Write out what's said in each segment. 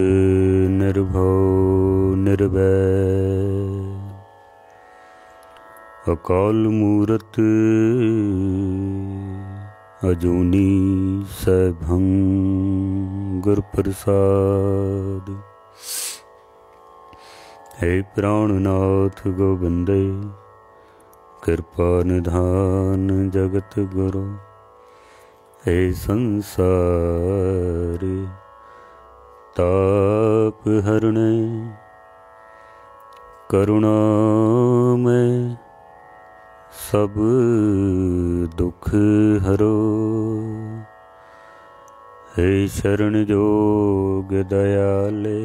निर्भव निर्वैर अकाल मूरत अजूनी सैभं गुर प्रसाद। हे प्राणनाथ गोबिंदे कृपा निधान जगत गुरु। हे संसार ताप हरणे करुणामय सब दुख हरो। हे शरण जोग दयाले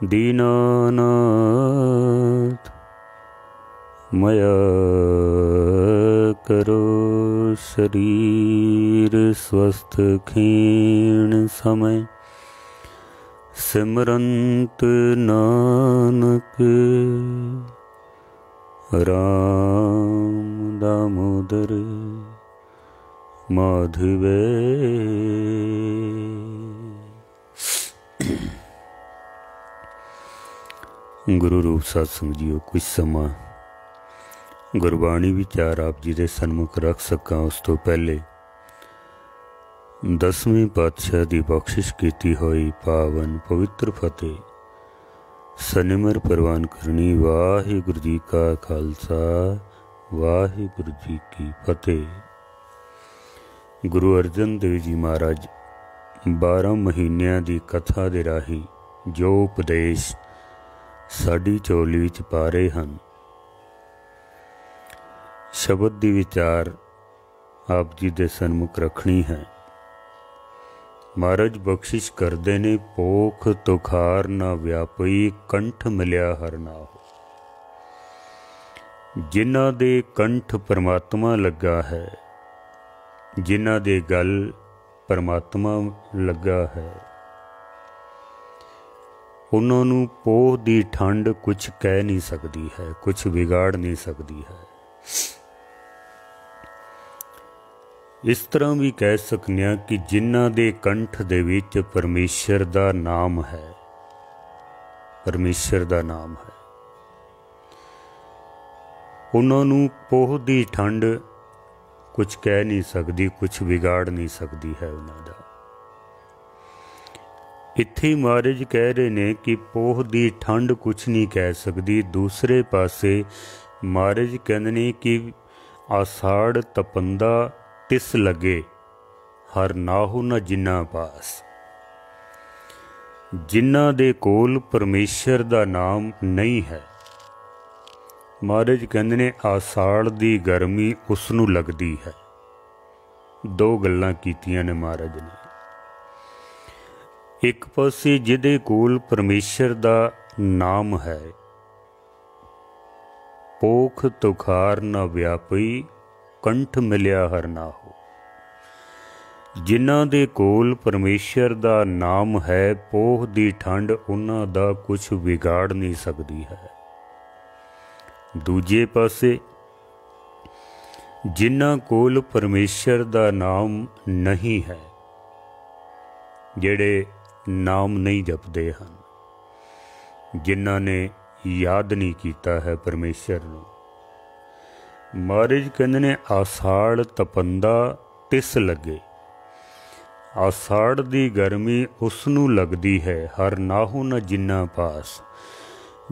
दीनानाथ मया करो। शरीर स्वस्थ क्षीण समय सिमरंत नानक राम दामोदर माधवे। गुरु रूप सत्संग जीओ, कुछ समा गुरबाणी विचार आप जी दे सन्मुख रख सकां उस तो पहले 10वें पातशाह की बख्शिश की हुई पावन पवित्र फतेह सनिमर प्रवान करनी। वाहिगुरु जी का खालसा वाहिगुरु जी की फतेह। गुरु अर्जन देव जी महाराज 12 महीनों की कथा दे राही जो उपदेश साडी चोली विच पा रहे हैं, शब्द दी विचार आप जी दे सन्मुख रखनी है। महाराज बख्शिश करते ने पोख तुखार ना व्यापी कंठ मिलिया हर ना हो। जिन्हां दे कंठ परमात्मा लगा है, जिन्हां दे गल परमात्मा लगा है, उन्होंने पोह दी ठंड कुछ कह नहीं सकती है, कुछ बिगाड़ नहीं सकती है। इस तरह भी कह सकते हैं कि जिन्हां दे कंठ दे विच परमेश्वर दा नाम है, परमेश्वर दा नाम है, उन्होंने पोह दी ठंड कुछ कह नहीं सकती, कुछ बिगाड़ नहीं सकती है उन्हां दा। इत्थे महाराज कह रहे ने कि पोह दी ठंड कुछ नहीं कह सकती। दूसरे पासे महाराज कहते ने कि आषाढ़ तपंदा तिस लगे हर नाहु न जिन्ना पास। जिन्ना दे कोल परमेश्वर दा नाम नहीं है, महाराज कहते ने आषाढ़ दी गर्मी उसनू लगदी है। दो गल्लां कीतियां ने महाराज ने। एक पासे जिहदे कोल परमेश्वर दा नाम है, पोख तुखार न व्यापी कंठ मिलिया हर ना हो। जिन्हां दे कोल परमेश्वर दा नाम है, पोह दी ठंड उन्हां दा कुछ बिगाड़ नहीं सकती है। दूजे पासे जिन्हां कोल परमेश्वर दा नाम नहीं है, जेड़े नाम नहीं जपदे हन, जिन्हां ने याद नहीं किया है परमेश्वर नूं, महाराज कहंदे ने आषाढ़ तपंदा तिस लगे। आषाढ़ दी गर्मी उसनू लगदी है हर नाहु न जिन्ना पास।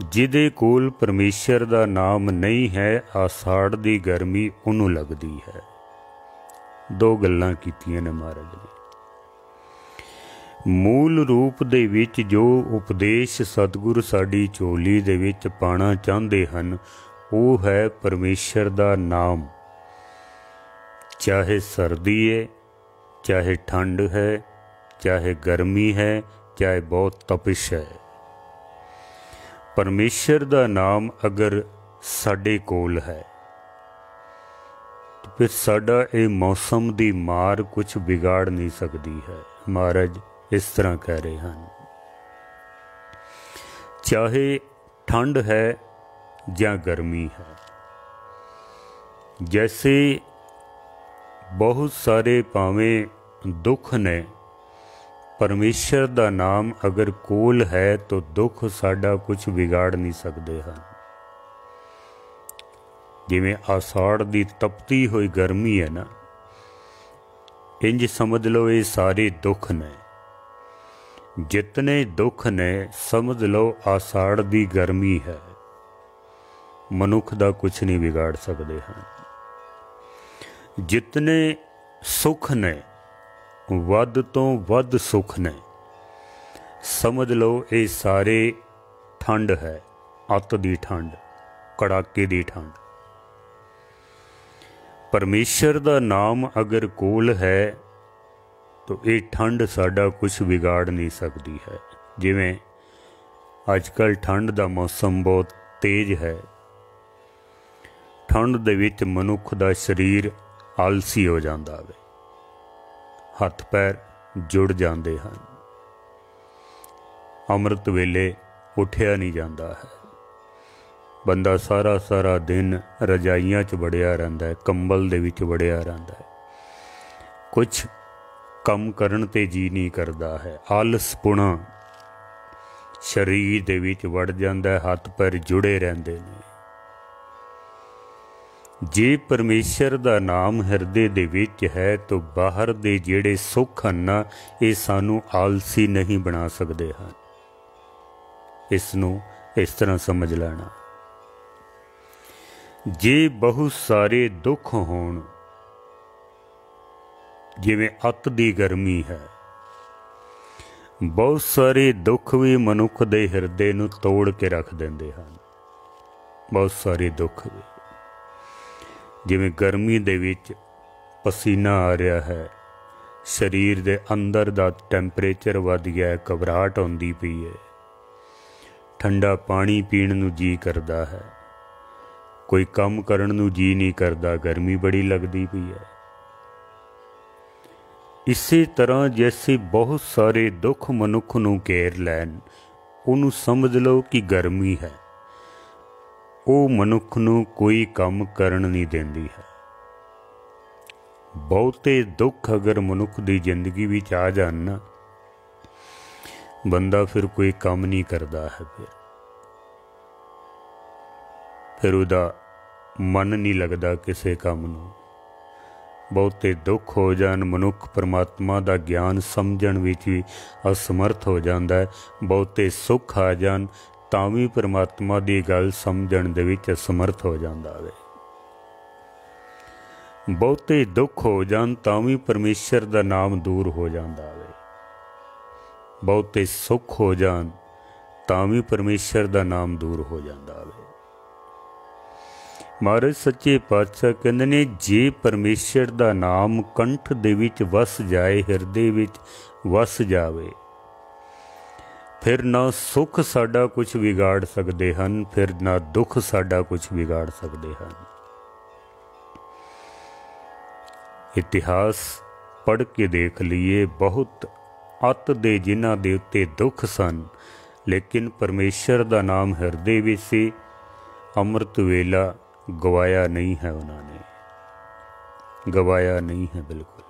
जिहदे कोल परमेश्वर दा नाम नहीं है, आषाढ़ दी गर्मी उन्नू लगदी है। दो गल्लां कीतियां ने महाराज ने। मूल रूप दे विच जो उपदेश सतगुर साडी चोली दे विच पाना चाहते हैं, वो है परमेश्वर दा नाम। चाहे सर्दी है, चाहे ठंड है, चाहे गर्मी है, चाहे बहुत तपिश है, परमेश्वर दा नाम अगर साडे कोल है तो फिर साडा ये मौसम दी मार कुछ बिगाड़ नहीं सकती है। महाराज इस तरह कह रहे हैं, चाहे ठंड है या गर्मी है। जैसे बहुत सारे भावें दुख ने, परमेश्वर दा नाम अगर कोल है तो दुख साडा कुछ बिगाड़ नहीं सकते हैं। जिवें आषाढ़ दी तपती हुई गर्मी है ना, इंज समझ लो ये सारे दुख ने, जितने दुख ने समझ लो आषाढ़ दी गर्मी है, मनुख दा कुछ नहीं बिगाड़ सकते हैं। जितने सुख ने, वध तो वध सुख ने, समझ लो ये सारे ठंड है, अत दी ठंड, कड़ाके दी ठंड। परमेश्वर दा नाम अगर कोल है तो ये ठंड साडा कुछ बिगाड़ नहीं सकती है। जिवें अजकल ठंड दा मौसम बहुत तेज है, ठंड दे विच मनुख दा शरीर आलसी हो जाता है, हथ पैर जुड़ जाते हैं, अमृत वेले उठिया नहीं जाता है, बंदा सारा सारा दिन रजाइयां च वड़िया रहिंदा है, कंबल दे विच वड़िया रहिंदा है, कुछ कम करन ते जी नहीं करता है, आलसपुणा शरीर दे विच वड़ जांदा है, हथ पैर जुड़े रहंदे ने। जे परमेश्वर दा नाम हिरदे दे विच है तो बाहर दे जेड़े सुख हन ना, ये सानू आलसी नहीं बना सकते हैं। इसनू इस तरह समझ लेना, जे बहुत सारे दुख होण, जिवें अत दी गर्मी है, बहुत सारे दुख भी मनुख दे हिरदे नू तोड़ के रख देंदे हन। बहुत सारे दुख भी, जिवें गर्मी दे विच पसीना आ रहा है, शरीर दे अंदर दा टैंपरेचर वध गया है, घबराहट आउंदी पई है, ठंडा पानी पीण नू जी करदा है, कोई काम करन नू जी नहीं करदा, गर्मी बड़ी लगदी पई है। इसी तरह जैसे बहुत सारे दुख मनुख नू घेर लैन, उन्हूं समझ लो कि गर्मी है, वो मनुख नू कोई काम करन नहीं देंदी है। बहुते दुख अगर मनुख दी जिंदगी विच आ जान ना, बंदा फिर कोई काम नहीं करता है, फिर उहदा मन नहीं लगता किसी काम नू। बहुते दुख हो जान, मनुख परमात्मा दा ज्ञान समझण विच भी असमर्थ हो जाता है। बहुते सुख आ जान तां भी परमात्मा दी गल समझण दे विच असमर्थ हो जाता है। बहुते दुख हो जान तां भी परमेश्वर दा नाम दूर हो जाता है। बहुते सुख हो जान तां भी परमेश्वर दा नाम दूर हो जाता है। महाराज सच्चे पातशाह कहंदे ने, जे परमेश्वर दा नाम कंठ दे विच वस जाए, हिरदे विच वस जावे, फिर ना सुख साडा कुछ बिगाड़ सकते हैं, फिर ना दुख साडा कुछ बिगाड़ सकते हैं। इतिहास पढ़ के देख लीए, बहुत अत दे जिन्हां दे उत्ते दुख सन, लेकिन परमेश्वर दा नाम हिरदे विच सी, अमृत वेला गवाया नहीं है, उन्होंने गवाया नहीं है बिल्कुल।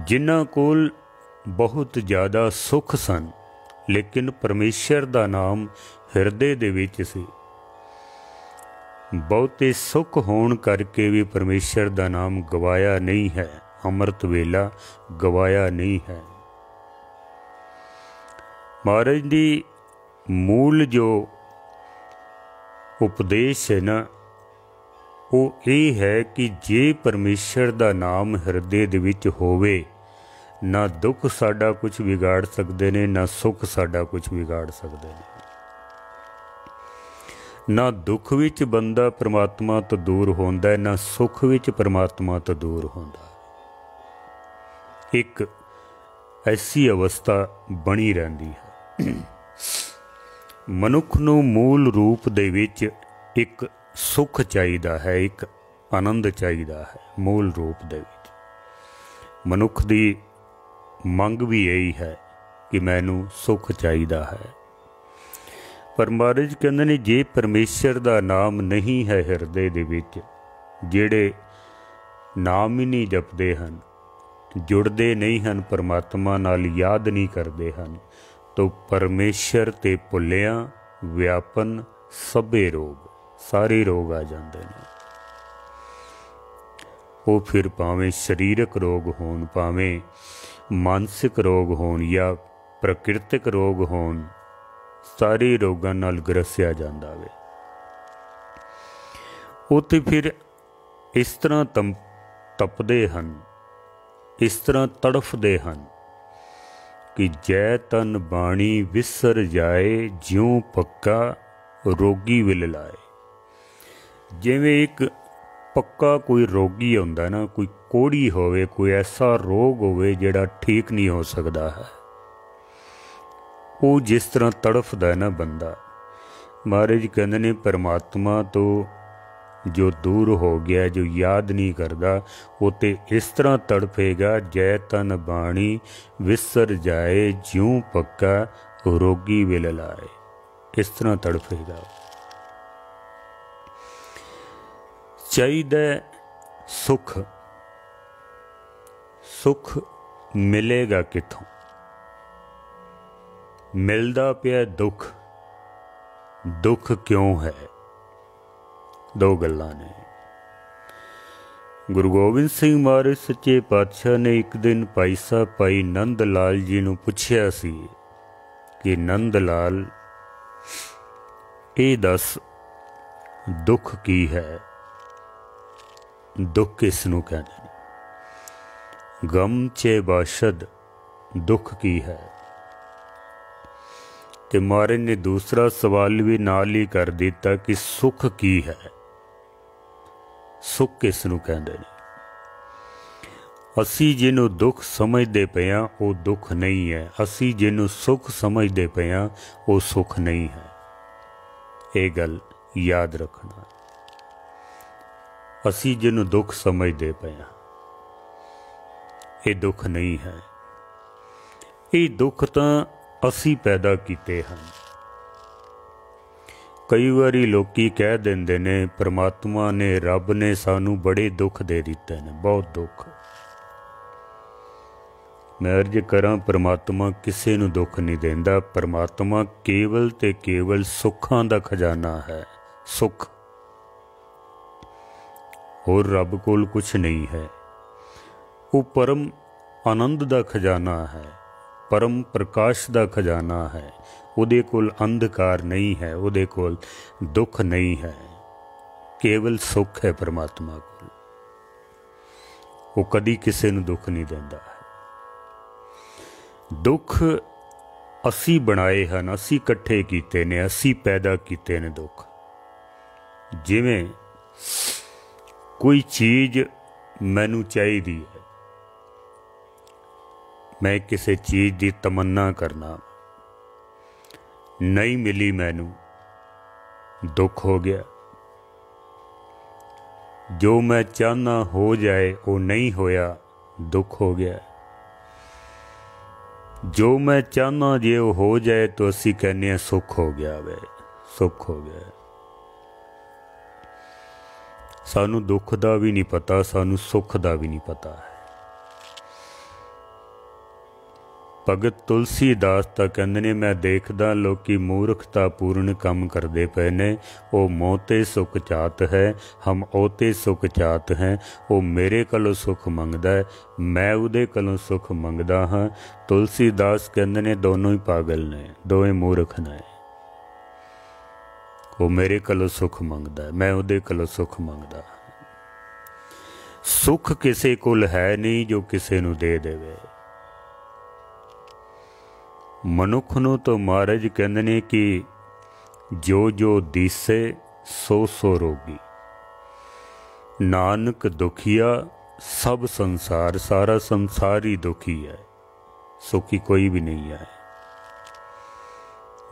जिन्हां कोल बहुत ज़्यादा सुख सन, लेकिन परमेश्वर दा नाम हिरदे दे विच सी, बहुते सुख होण करके भी परमेश्वर दा नाम गवाया नहीं है, अमृत वेला गवाया नहीं है। महाराज दी मूल जो उपदेश है ना, वो ये है कि जे परमेश्वर दा नाम हिरदे दे विच होवे, ना दुख साडा कुछ बिगाड़ सकते ने, ना सुख साडा कुछ बिगाड़ सकते ने। ना दुख विच बंदा परमात्मा तो दूर होंदा है, ना सुख विच परमात्मा तो दूर होंदा। एक ऐसी अवस्था बनी रहंदी है। मनुख नूं मूल रूप दे विच एक सुख चाहिदा है, एक आनंद चाहिदा है। मूल रूप दे विच मनुख दी मंग भी यही है कि मैनू सुख चाहिदा है। पर महाराज कहंदे ने, जे परमेश्वर दा नाम नहीं है हिरदे दे विच, जेड़े नाम ही नहीं जपदे हन, जुड़ते नहीं हैं परमात्मा नाल, याद नहीं करते हैं, तो परमेश्वर ते भुलिया व्यापन सभे रोग, सारे रोग आ जाते हैं। वो फिर भावें शरीरक रोग होण, भावें मानसिक रोग होण या प्रकृतिक रोग होण, सारे रोगां नाल ग्रसिया जांदा वे। वो तो फिर इस तरह तपदे हैं, इस तरह तड़फदे हैं कि जै तन बाणी विसर जाए, ज्यों पक्का रोगी विल लाए। जिवें एक पक्का कोई रोगी होंदा ना, कोई कोड़ी होवे, कोई ऐसा रोग होवे जिहड़ा ठीक नहीं हो सकता है, वो जिस तरह तड़फदा है ना बंदा, महाराज कहंदे ने परमात्मा तो जो दूर हो गया, जो याद नहीं करता, वो तो इस तरह तड़फेगा, जै तन बाणी विसर जाए, ज्यों पक्का रोगी विल लाए। इस तरह तड़फेगा। चाहिदा सुख, सुख मिलेगा किथों? मिलदा पिया दुख, दुख क्यों है? दो गल्लां ने। गुरु गोबिंद सिंह महाराज सच्चे पातशाह ने एक दिन भाई साहब भाई नंद लाल जी नूं पुछया सी कि नंद लाल ये दस दुख की है? दुख किस नूं कहंदे ने? गम चे बाशद दुख की है। ते महाराज ने दूसरा सवाल भी नाल ही कर दिता कि सुख की है? सुख किस नूं कहंदे ने? असी जिन्हों दुख समझते पे हां वो दुख नहीं है, असी जिन्हों सुख समझते पे हां वो सुख नहीं है। ये गल याद रखना। असी जिन्हों दुख समझते पे हां ये दुख नहीं है। ये दुख तां असी पैदा कीते हैं। कई बारी लोकी कह देंदे ने परमात्मा ने, रब ने सानू बड़े दुख दे दिते ने, बहुत दुख। मैं अर्ज करा, परमात्मा किसी नू दुख नहीं देंदा। परमात्मा केवल ते केवल सुखां दा खजाना है, सुख। और रब कोल कुछ नहीं है। वो परम आनंद दा खजाना है, परम प्रकाश दा खजाना है। उहदे कोल अंधकार नहीं है, उहदे कोल दुख नहीं है, केवल सुख है परमात्मा कोल। वो कदी किसी नू दुख नहीं देंदा है। दुख असी बनाए हैं, असी इकट्ठे कीते ने, असी पैदा कीते ने दुख। जिवें कोई चीज़ मैनू चाहिदी है, मैं किसी चीज़ की तमन्ना करना, नहीं मिली मैनू, दुख हो गया। जो मैं चाहना हो जाए वो नहीं होया, दुख हो गया। जो मैं चाहना जे वो हो जाए तो असी कहने सुख हो गया वे, सुख हो गया। सानू दुख दा भी नहीं पता, सानू सुख दा भी नहीं पता है। भगत तुलसीदास तां कहंदे ने, मैं देखदा लोकी मूर्खता पूर्ण काम करते पे ने। वो मोते सुख चात है, हम ओते सुख चात हैं। वो मेरे कोलों सुख मंगदा है, मैं उहदे कोलों सुख मंगदा हाँ। तुलसीदास कहंदे ने दोनों ही पागल ने, दोवें मूर्ख ने। वो मेरे कोलों सुख मंगदा है, मैं उहदे कोलों सुख मंगदा। सुख किसी कोल है नहीं जो किसी नूं दे देवे। मनुख नूं तो महाराज कहंदे ने कि जो जो दिसे सो सो रोगी। नानक दुखिया सब संसार, सारा संसार ही दुखी है, सुखी कोई भी नहीं है।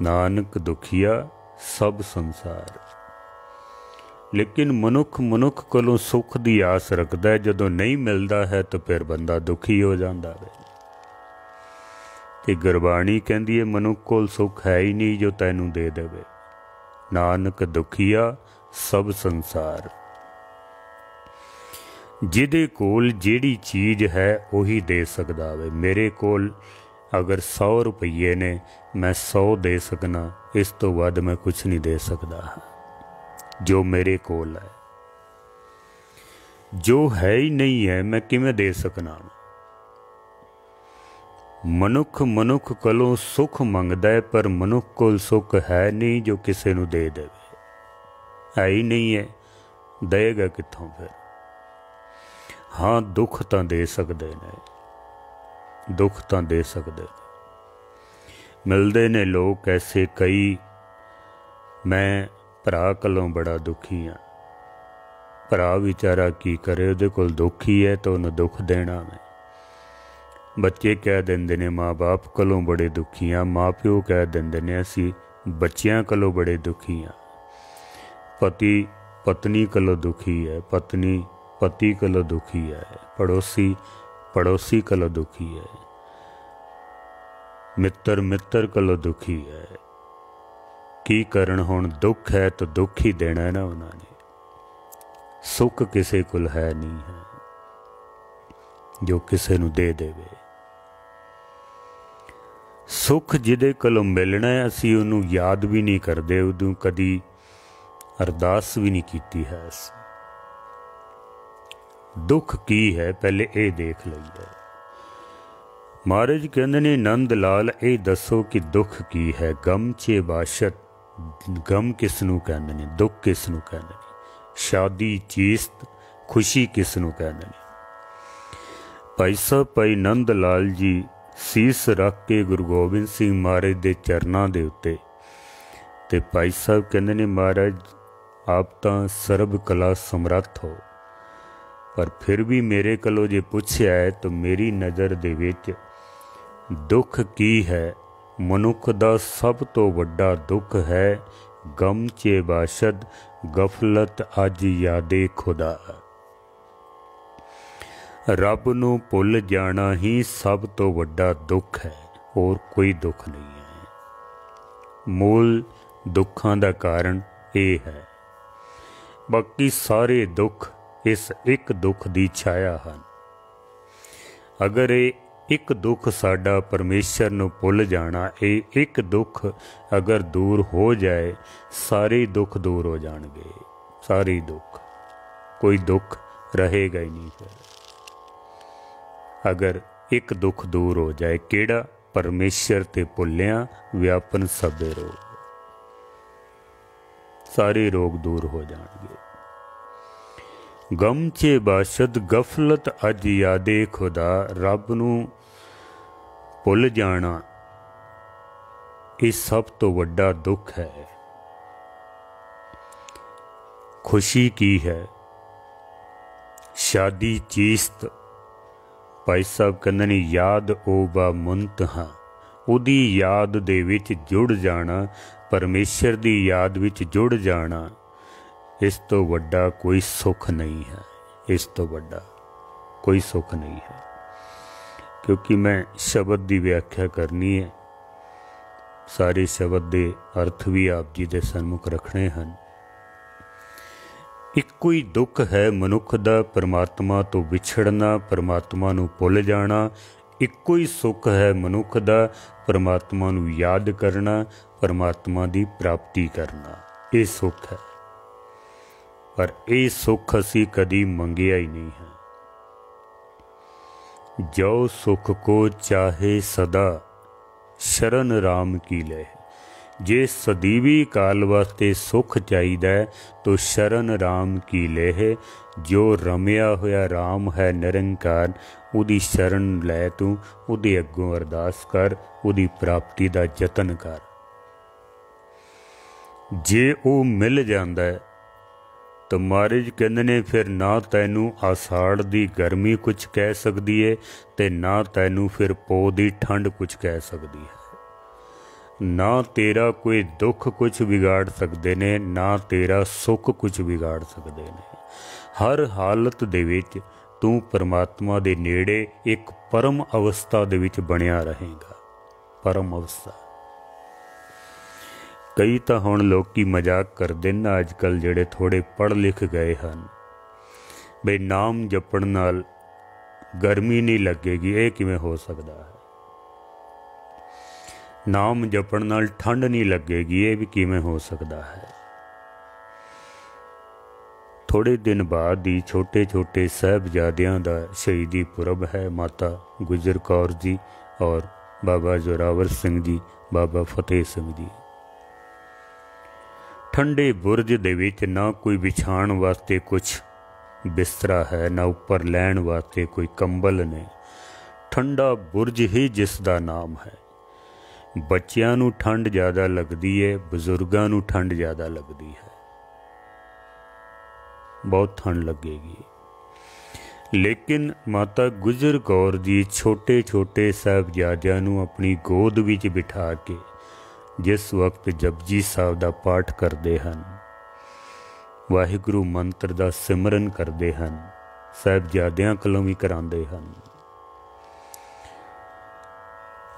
नानक दुखिया सब संसार। लेकिन मनुख मनुख कोलों सुख की आस रखता है, जदों नहीं मिलता है तो फिर बंदा दुखी हो जाता है। कि गुरबाणी कहती है मनुख कोल सुख है ही नहीं जो तैनू दे देवे। नानक दुखिया सब संसार। ਜਿਹਦੇ ਕੋਲ ਜਿਹੜੀ ਚੀਜ਼ ਹੈ ਉਹੀ ਦੇ ਸਕਦਾ ਵੇ। ਮੇਰੇ ਕੋਲ ਅਗਰ 100 ਰੁਪਈਏ ਨੇ, ਮੈਂ 100 ਦੇ ਸਕਣਾ, ਇਸ ਤੋਂ ਵੱਧ ਮੈਂ ਕੁਛ ਨਹੀਂ ਦੇ ਸਕਦਾ। ਜੋ ਮੇਰੇ ਕੋਲ ਹੈ, ਜੋ ਹੈ ਹੀ ਨਹੀਂ ਹੈ, ਮੈਂ ਕਿਵੇਂ ਦੇ ਸਕਣਾ। ਮਨੁੱਖ ਕੋਲੋਂ ਸੁੱਖ ਮੰਗਦਾ ਹੈ, ਪਰ ਮਨੁੱਖ ਕੋਲ ਸੁੱਖ ਹੈ ਨਹੀਂ ਜੋ ਕਿਸੇ ਨੂੰ ਦੇ ਦੇਵੇ। ਹੈ ਹੀ ਨਹੀਂ ਹੈ, ਦੇਗਾ ਕਿੱਥੋਂ ਫਿਰ। ਹਾਂ, ਦੁੱਖ ਤਾਂ ਦੇ ਸਕਦੇ ਨੇ, ਦੁੱਖ ਤਾਂ ਦੇ ਸਕਦੇ ਨੇ। ਮਿਲਦੇ ਨੇ ਲੋਕ ਐਸੇ ਕਈ। ਮੈਂ ਭਰਾ ਕੋਲੋਂ ਬੜਾ ਦੁਖੀ ਹਾਂ। ਭਰਾ ਵਿਚਾਰਾ ਕੀ ਕਰੇ, ਉਹਦੇ ਕੋਲ ਦੁੱਖ ਹੀ ਹੈ ਤਾਂ ਉਹਨੂੰ ਦੁੱਖ ਦੇਣਾ ਮੈਂ। ਬੱਚੇ ਕਹਿ ਦਿੰਦੇ ਨੇ ਮਾਂ ਬਾਪ ਕੋਲੋਂ ਬੜੇ ਦੁਖੀ ਹਾਂ। ਮਾਂ ਪਿਓ ਕਹਿ ਦਿੰਦੇ ਨੇ ਅਸੀਂ ਬੱਚਿਆਂ ਕੋਲੋਂ ਬੜੇ ਦੁਖੀ ਹਾਂ। ਪਤੀ ਪਤਨੀ ਕੋਲੋਂ ਦੁਖੀ ਹੈ, ਪਤਨੀ ਪਤੀ ਕੋਲੋਂ ਦੁਖੀ ਹੈ, ਪੜੋਸੀ ਕੋਲੋਂ ਦੁਖੀ ਹੈ, ਮਿੱਤਰ ਕੋਲੋਂ ਦੁਖੀ ਹੈ। ਕੀ ਕਰਨ ਹੁਣ? ਦੁੱਖ ਹੈ ਤਾਂ ਦੁੱਖ ਹੀ ਦੇਣਾ ਨਾ ਉਹਨਾਂ ਨੇ। ਸੁੱਖ ਕਿਸੇ ਕੋਲ ਹੈ ਨਹੀਂ ਹੈ ਜੋ ਕਿਸੇ ਨੂੰ ਦੇ ਦੇਵੇ। ਸੁੱਖ ਜਿਹਦੇ ਕੋਲੋਂ ਮਿਲਣਾ ਹੈ, ਅਸੀਂ ਉਹਨੂੰ ਯਾਦ ਵੀ ਨਹੀਂ ਕਰਦੇ, ਉਦੋਂ ਕਦੀ ਅਰਦਾਸ ਵੀ ਨਹੀਂ ਕੀਤੀ ਹੈ। ਦੁੱਖ ਕੀ ਹੈ ਪਹਿਲੇ ਇਹ ਦੇਖ ਲਈਏ। ਮਹਾਰਾਜ ਕਹਿੰਦੇ ਨੇ, ਨੰਦ ਲਾਲ ਇਹ ਦੱਸੋ ਕਿ ਦੁੱਖ ਕੀ ਹੈ। ਗਮ ਚੇ ਬਾਸ਼ਤ, ਗਮ ਕਿਸ ਨੂੰ ਕਹਿੰਦੇ ਨੇ, ਦੁੱਖ ਕਿਸ ਨੂੰ ਕਹਿੰਦੇ ਨੇ, ਸ਼ਾਦੀ ਚੀਸਤ ਖੁਸ਼ੀ ਕਿਸ ਨੂੰ ਕਹਿੰਦੇ ਨੇ। ਭਾਈ ਸਾਹਿਬ ਭਾਈ ਨੰਦ ਲਾਲ ਜੀ ਸੀਸ ਰੱਖ ਕੇ ਗੁਰੂ ਗੋਬਿੰਦ ਸਿੰਘ ਮਹਾਰਾਜ ਦੇ ਚਰਨਾਂ ਦੇ ਉੱਤੇ, ਤੇ ਭਾਈ ਸਾਹਿਬ ਕਹਿੰਦੇ ਨੇ, ਮਹਾਰਾਜ ਆਪ ਤਾਂ ਸਰਬ ਕਲਾ ਸਮਰੱਥ ਹੋ, ਪਰ ਫਿਰ ਵੀ ਮੇਰੇ ਕੋਲੋਂ ਜੇ ਪੁੱਛਿਆ ਹੈ ਤਾਂ ਮੇਰੀ ਨਜ਼ਰ ਦੇ ਵਿੱਚ ਦੁੱਖ ਕੀ ਹੈ। ਮਨੁੱਖ ਦਾ ਸਭ ਤੋਂ ਵੱਡਾ ਦੁੱਖ ਹੈ ਗਮ ਚੇ ਬਾਸ਼ਦ ਗਫਲਤ ਅੱਜ ਯਾਦੇ ਖੁਦਾ। ਰੱਬ ਨੂੰ ਭੁੱਲ ਜਾਣਾ ਹੀ ਸਭ ਤੋਂ ਵੱਡਾ ਦੁੱਖ ਹੈ, ਹੋਰ ਕੋਈ ਦੁੱਖ ਨਹੀਂ ਹੈ। ਮੂਲ ਦੁੱਖਾਂ ਦਾ ਕਾਰਨ ਇਹ ਹੈ। ਬਾਕੀ ਸਾਰੇ ਦੁੱਖ ਇਸ ਇੱਕ ਦੁੱਖ ਦੀ ਛਾਇਆ ਹਨ। ਅਗਰ ਇਹ ਇੱਕ ਦੁੱਖ ਸਾਡਾ ਪਰਮੇਸ਼ਰ ਨੂੰ ਭੁੱਲ ਜਾਣਾ, ਇਹ ਇੱਕ ਦੁੱਖ ਅਗਰ ਦੂਰ ਹੋ ਜਾਏ, ਸਾਰੇ ਦੁੱਖ ਦੂਰ ਹੋ ਜਾਣਗੇ। ਸਾਰੇ ਦੁੱਖ, ਕੋਈ ਦੁੱਖ ਰਹੇਗਾ ਹੀ ਨਹੀਂ ਫਿਰ। ਅਗਰ ਇੱਕ ਦੁੱਖ ਦੂਰ ਹੋ ਜਾਏ, ਕਿਹੜਾ? ਪਰਮੇਸ਼ਰ ਤੇ ਭੁੱਲਿਆ ਵਿਆਪਨ ਸਭੇ ਰੋਗ, ਸਾਰੇ ਰੋਗ ਦੂਰ ਹੋ ਜਾਣਗੇ। ਗਮ ਚੇ ਬਾਸ਼ਦ ਗਫਲਤ ਅੱਜ ਯਾਦੇ ਖੁਦਾ। ਰੱਬ ਨੂੰ ਭੁੱਲ ਜਾਣਾ ਇਹ ਸਭ ਤੋਂ ਵੱਡਾ ਦੁੱਖ ਹੈ। ਖੁਸ਼ੀ ਕੀ ਹੈ? ਸ਼ਾਦੀ ਚੀਸਤ। ਭਾਈ ਸਾਹਿਬ ਕਹਿੰਦੇ ਨੇ, ਯਾਦ ਓ ਬਾ ਮੁੰਤਹਾ, ਉਹਦੀ ਯਾਦ ਦੇ ਵਿੱਚ ਜੁੜ ਜਾਣਾ, ਪਰਮੇਸ਼ਰ ਦੀ ਯਾਦ ਵਿੱਚ ਜੁੜ ਜਾਣਾ, ਇਸ ਤੋਂ ਵੱਡਾ ਕੋਈ ਸੁੱਖ ਨਹੀਂ ਹੈ। ਇਸ ਤੋਂ ਵੱਡਾ ਕੋਈ ਸੁੱਖ ਨਹੀਂ ਹੈ। ਕਿਉਂਕਿ ਮੈਂ ਸ਼ਬਦ ਦੀ ਵਿਆਖਿਆ ਕਰਨੀ ਹੈ, ਸਾਰੇ ਸ਼ਬਦ ਦੇ ਅਰਥ ਵੀ ਆਪ ਜੀ ਦੇ ਸਨਮੁਖ ਰੱਖਣੇ ਹਨ। ਇੱਕੋ ਹੀ ਦੁੱਖ ਹੈ ਮਨੁੱਖ ਦਾ, ਪਰਮਾਤਮਾ ਤੋਂ ਵਿਛੜਨਾ, ਪਰਮਾਤਮਾ ਨੂੰ ਭੁੱਲ ਜਾਣਾ। ਇੱਕੋ ਹੀ ਸੁੱਖ ਹੈ ਮਨੁੱਖ ਦਾ, ਪਰਮਾਤਮਾ ਨੂੰ ਯਾਦ ਕਰਨਾ, ਪਰਮਾਤਮਾ ਦੀ ਪ੍ਰਾਪਤੀ ਕਰਨਾ। ਇਹ ਸੁੱਖ ਹੈ, ਪਰ ਇਹ ਸੁੱਖ ਅਸੀਂ ਕਦੀ ਮੰਗਿਆ ਹੀ ਨਹੀਂ ਹੈ। ਜੋ ਸੁਖ ਕੋ ਚਾਹੇ ਸਦਾ, ਸ਼ਰਨ ਰਾਮ ਕੀ ਲੈ। ਜੇ ਸਦੀਵੀ ਕਾਲ ਵਾਸਤੇ ਸੁੱਖ ਚਾਹੀਦਾ ਤਾਂ ਸ਼ਰਨ ਰਾਮ ਕੀ ਲੈ। ਜੋ ਰਮਿਆ ਹੋਇਆ ਰਾਮ ਹੈ ਨਿਰੰਕਾਰ, ਉਹਦੀ ਸ਼ਰਨ ਲੈ, ਤੂੰ ਉਹਦੇ ਅੱਗੋਂ ਅਰਦਾਸ ਕਰ, ਉਹਦੀ ਪ੍ਰਾਪਤੀ ਦਾ ਯਤਨ ਕਰ। ਜੇ ਉਹ ਮਿਲ ਜਾਂਦਾ ਹੈ ਤਾਂ ਮਹਾਰਾਜ ਕਹਿੰਦੇ ਨੇ, ਫਿਰ ਨਾ ਤੈਨੂੰ ਆਸਾੜ ਦੀ ਗਰਮੀ ਕੁਛ ਕਹਿ ਸਕਦੀ ਹੈ, ਤੇ ਨਾ ਤੈਨੂੰ ਫਿਰ ਪੋਹ ਦੀ ਠੰਡ ਕੁਛ ਕਹਿ ਸਕਦੀ ਹੈ। ਨਾ ਤੇਰਾ ਕੋਈ ਦੁੱਖ ਕੁਛ ਵਿਗਾੜ ਸਕਦੇ ਨੇ, ਨਾ ਤੇਰਾ ਸੁੱਖ ਕੁਛ ਵਿਗਾੜ ਸਕਦੇ ਨੇ। ਹਰ ਹਾਲਤ ਦੇ ਵਿੱਚ ਤੂੰ ਪਰਮਾਤਮਾ ਦੇ ਨੇੜੇ ਇੱਕ ਪਰਮ ਅਵਸਥਾ ਦੇ ਵਿੱਚ ਬਣਿਆ ਰਹੇਗਾ। ਪਰਮ ਅਵਸਥਾ। ਕਈ ਤਾਂ ਹੁਣ ਲੋਕੀ ਮਜ਼ਾਕ ਕਰਦੇ ਨੇ ਅੱਜ ਕੱਲ੍ਹ, ਜਿਹੜੇ ਥੋੜ੍ਹੇ ਪੜ੍ਹ ਲਿਖ ਗਏ ਹਨ, ਬਈ ਨਾਮ ਜਪਣ ਨਾਲ ਗਰਮੀ ਨਹੀਂ ਲੱਗੇਗੀ, ਇਹ ਕਿਵੇਂ ਹੋ ਸਕਦਾ ਹੈ। ਨਾਮ ਜਪਣ ਨਾਲ ਠੰਡ ਨਹੀਂ ਲੱਗੇਗੀ, ਇਹ ਵੀ ਕਿਵੇਂ ਹੋ ਸਕਦਾ ਹੈ। ਥੋੜ੍ਹੇ ਦਿਨ ਬਾਅਦ ਹੀ ਛੋਟੇ ਛੋਟੇ ਸਾਹਿਬਜ਼ਾਦਿਆਂ ਦਾ ਸ਼ਹੀਦੀ ਪੁਰਬ ਹੈ। ਮਾਤਾ ਗੁਜਰ ਕੌਰ ਜੀ ਔਰ ਬਾਬਾ ਜ਼ੋਰਾਵਰ ਸਿੰਘ ਜੀ, ਬਾਬਾ ਫਤਿਹ ਸਿੰਘ ਜੀ। ਠੰਡੇ ਬੁਰਜ ਦੇ ਵਿੱਚ ਨਾ ਕੋਈ ਵਿਛਾਉਣ ਵਾਸਤੇ ਕੁਛ ਬਿਸਤਰਾ ਹੈ, ਨਾ ਉੱਪਰ ਲੈਣ ਵਾਸਤੇ ਕੋਈ ਕੰਬਲ ਨੇ। ਠੰਡਾ ਬੁਰਜ ਹੀ ਜਿਸ ਦਾ ਨਾਮ ਹੈ। ਬੱਚਿਆਂ ਨੂੰ ਠੰਡ ਜ਼ਿਆਦਾ ਲੱਗਦੀ ਹੈ, ਬਜ਼ੁਰਗਾਂ ਨੂੰ ਠੰਡ ਜ਼ਿਆਦਾ ਲੱਗਦੀ ਹੈ, ਬਹੁਤ ਠੰਡ ਲੱਗੇਗੀ। ਲੇਕਿਨ ਮਾਤਾ ਗੁਜਰ ਕੌਰ ਜੀ ਛੋਟੇ ਛੋਟੇ ਸਾਹਿਬਜ਼ਾਦਿਆਂ ਨੂੰ ਆਪਣੀ ਗੋਦ ਵਿੱਚ ਬਿਠਾ ਕੇ ਜਿਸ ਵਕਤ ਜਪਜੀ ਸਾਹਿਬ ਦਾ ਪਾਠ ਕਰਦੇ ਹਨ, ਵਾਹਿਗੁਰੂ ਮੰਤਰ ਦਾ ਸਿਮਰਨ ਕਰਦੇ ਹਨ, ਸਾਹਿਬਜ਼ਾਦਿਆਂ ਕੋਲੋਂ ਵੀ ਕਰਾਉਂਦੇ ਹਨ।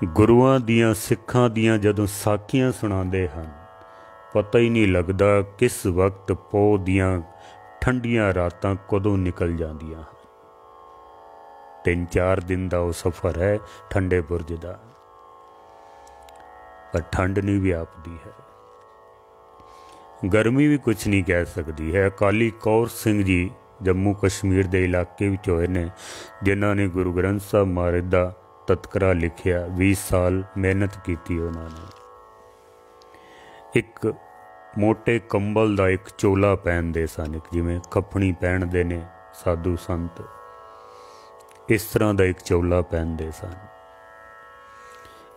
ਗੁਰੂਆਂ ਦੀਆਂ ਸਿੱਖਾਂ ਦੀਆਂ ਜਦੋਂ ਸਾਖੀਆਂ ਸੁਣਾਉਂਦੇ ਹਨ, ਪਤਾ ਹੀ ਨਹੀਂ ਲੱਗਦਾ ਕਿਸ ਵਕਤ ਪੋਹ ਦੀਆਂ ਠੰਡੀਆਂ ਰਾਤਾਂ ਕਦੋਂ ਨਿਕਲ ਜਾਂਦੀਆਂ ਹਨ। 3-4 ਦਿਨ ਦਾ ਉਹ ਸਫ਼ਰ ਹੈ ਠੰਡੇ ਬੁਰਜ ਦਾ, ਪਰ ਠੰਡ ਨਹੀਂ ਵਿਆਪਦੀ ਹੈ, ਗਰਮੀ ਵੀ ਕੁਛ ਨਹੀਂ ਕਹਿ ਸਕਦੀ ਹੈ। ਅਕਾਲੀ ਕੌਰ ਸਿੰਘ ਜੀ ਜੰਮੂ ਕਸ਼ਮੀਰ ਦੇ ਇਲਾਕੇ ਵਿੱਚ ਹੋਏ ਨੇ, ਜਿਨ੍ਹਾਂ ਨੇ ਗੁਰੂ ਗ੍ਰੰਥ ਸਾਹਿਬ ਮਹਾਰਾਜ ਦਾ ਤਤਕਰਾ ਲਿਖਿਆ। 20 ਸਾਲ ਮਿਹਨਤ ਕੀਤੀ ਉਹਨਾਂ ਨੇ। ਇੱਕ ਮੋਟੇ ਕੰਬਲ ਦਾ ਇੱਕ ਚੋਲਾ ਪਹਿਨਦੇ ਸਨ, ਇੱਕ ਜਿਵੇਂ ਕੱਫਣੀ ਪਹਿਨਦੇ ਨੇ ਸਾਧੂ ਸੰਤ, ਇਸ ਤਰ੍ਹਾਂ ਦਾ ਇੱਕ ਚੋਲਾ ਪਹਿਨਦੇ ਸਨ।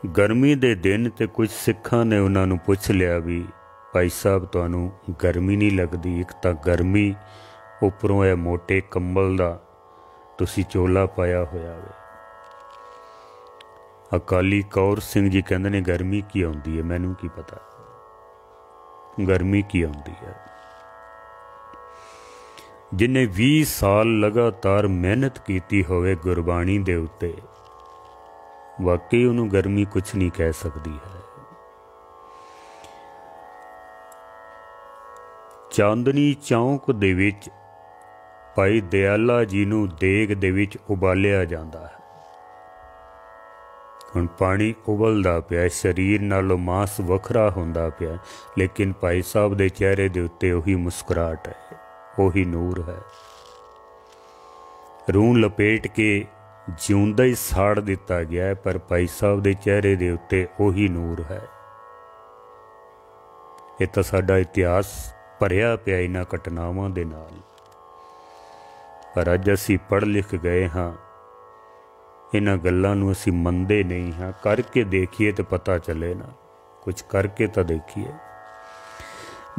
ਗਰਮੀ ਦੇ ਦਿਨ ਤੇ ਕੁਝ ਸਿੱਖਾਂ ਨੇ ਉਹਨਾਂ ਨੂੰ ਪੁੱਛ ਲਿਆ ਵੀ ਭਾਈ ਸਾਹਿਬ ਤੁਹਾਨੂੰ ਗਰਮੀ ਨਹੀਂ ਲੱਗਦੀ? ਇੱਕ ਤਾਂ ਗਰਮੀ, ਉੱਪਰੋਂ ਇਹ ਮੋਟੇ ਕੰਬਲ ਦਾ ਤੁਸੀਂ ਚੋਲਾ ਪਾਇਆ ਹੋਇਆ ਵੇ। ਅਕਾਲੀ ਕੌਰ ਸਿੰਘ ਜੀ ਕਹਿੰਦੇ ਨੇ ਗਰਮੀ ਕੀ ਆਉਂਦੀ ਹੈ, ਮੈਨੂੰ ਕੀ ਪਤਾ ਗਰਮੀ ਕੀ ਆਉਂਦੀ ਹੈ। ਜਿਹਨੇ 20 ਸਾਲ ਲਗਾਤਾਰ ਮਿਹਨਤ ਕੀਤੀ ਹੋਵੇ ਗੁਰਬਾਣੀ ਦੇ ਉੱਤੇ, ਵਾਕਈ ਉਹਨੂੰ ਗਰਮੀ ਕੁਛ ਨਹੀਂ ਕਹਿ ਸਕਦੀ ਹੈ। ਚਾਂਦਨੀ ਚੌਂਕ ਦੇ ਵਿੱਚ ਭਾਈ ਦਿਆਲਾ ਜੀ ਨੂੰ ਦੇਗ ਦੇ ਵਿੱਚ ਉਬਾਲਿਆ ਜਾਂਦਾ ਹੈ। ਹੁਣ ਪਾਣੀ ਉਬਲਦਾ ਪਿਆ, ਸਰੀਰ ਨਾਲੋਂ ਮਾਸ ਵੱਖਰਾ ਹੁੰਦਾ ਪਿਆ, ਲੇਕਿਨ ਭਾਈ ਸਾਹਿਬ ਦੇ ਚਿਹਰੇ ਦੇ ਉੱਤੇ ਉਹੀ ਮੁਸਕਰਾਹਟ ਹੈ, ਉਹੀ ਨੂਰ ਹੈ। ਰੂਹ ਲਪੇਟ ਕੇ ਜਿਉਂਦਾ ਹੀ ਸਾੜ ਦਿੱਤਾ ਗਿਆ ਹੈ, ਪਰ ਭਾਈ ਸਾਹਿਬ ਦੇ ਚਿਹਰੇ ਦੇ ਉੱਤੇ ਉਹੀ ਨੂਰ ਹੈ। ਇਹ ਤਾਂ ਸਾਡਾ ਇਤਿਹਾਸ ਭਰਿਆ ਪਿਆ ਇਹਨਾਂ ਘਟਨਾਵਾਂ ਦੇ ਨਾਲ, ਪਰ ਅੱਜ ਅਸੀਂ ਪੜ੍ਹ ਲਿਖ ਗਏ ਹਾਂ, ਇਹਨਾਂ ਗੱਲਾਂ ਨੂੰ ਅਸੀਂ ਮੰਨਦੇ ਨਹੀਂ ਹਾਂ। ਕਰਕੇ ਦੇਖੀਏ ਤਾਂ ਪਤਾ ਚੱਲੇ ਨਾ, ਕੁਝ ਕਰਕੇ ਤਾਂ ਦੇਖੀਏ।